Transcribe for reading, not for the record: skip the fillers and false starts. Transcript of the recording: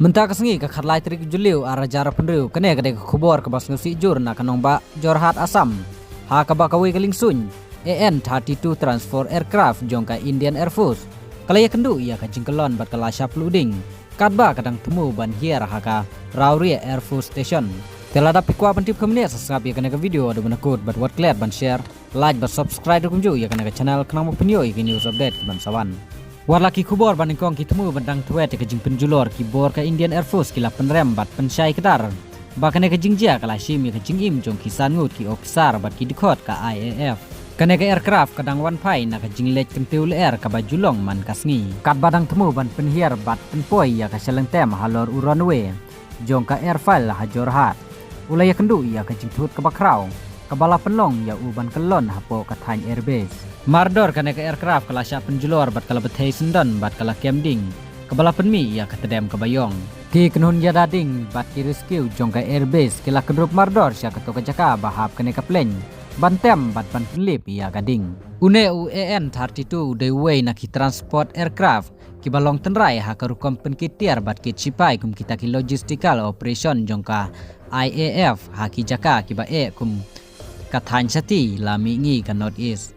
Mentah kesengi ke khatlai trik juliu arah jara penriu kene kade khubor ke bas ngusi jur na kanong ba Jorhat Assam ha ka ba kawi keling sun AN-32 transport aircraft jongka Indian Air Force kalaya kendu ia ka jingkelon bat kala syap luding kadba kadang temu ban hier ha ka Rauri Air Force Station telada pikwa pentip kemene sasngap ia kene ke video ada benakut bat wat klet ban share like bat subscribe kunju ia kene ke channel kenang mo penyo iki news update ban sawan warlaki kubor bandingkong kitemu bendang tuet ke jing penjulor kibor ke Indian Air Force kila penrem bat pensyai kedar bakane ke jingjia kala shimi ke jingim jong kisan ngut ki ofisar bat ki dikot ka IAF kane ke aircraft kadang wan pai na ke jinglek kentiu air ka bajulong man kasngi kat badang temu ban penhiar bat penpoi ya ka selengtem halor uronwe jong ka airfile ha Jorhat ulaya kendu ya ke jingtut ke bakrau kabala penlong ya uban kelon hapo katany airbase mardor kane ke aircraft kala sya penjulor bat kala bethai sendon bat kala kemding kabala penmi ya ketedem kebayong ki kenun ya dading bat ki rescue jongka airbase kila kedrup mardor sya keto ke jaka bahap kane ke plane bantem bat ban penlip ya gading une AN-32 deway na ki transport aircraft ki balong tenrai ha karukom penkitiar bat ki cipai kum kita ki logistical operation jongka IAF ha ki jaka ki ba kum katany sati lami ngi ka north east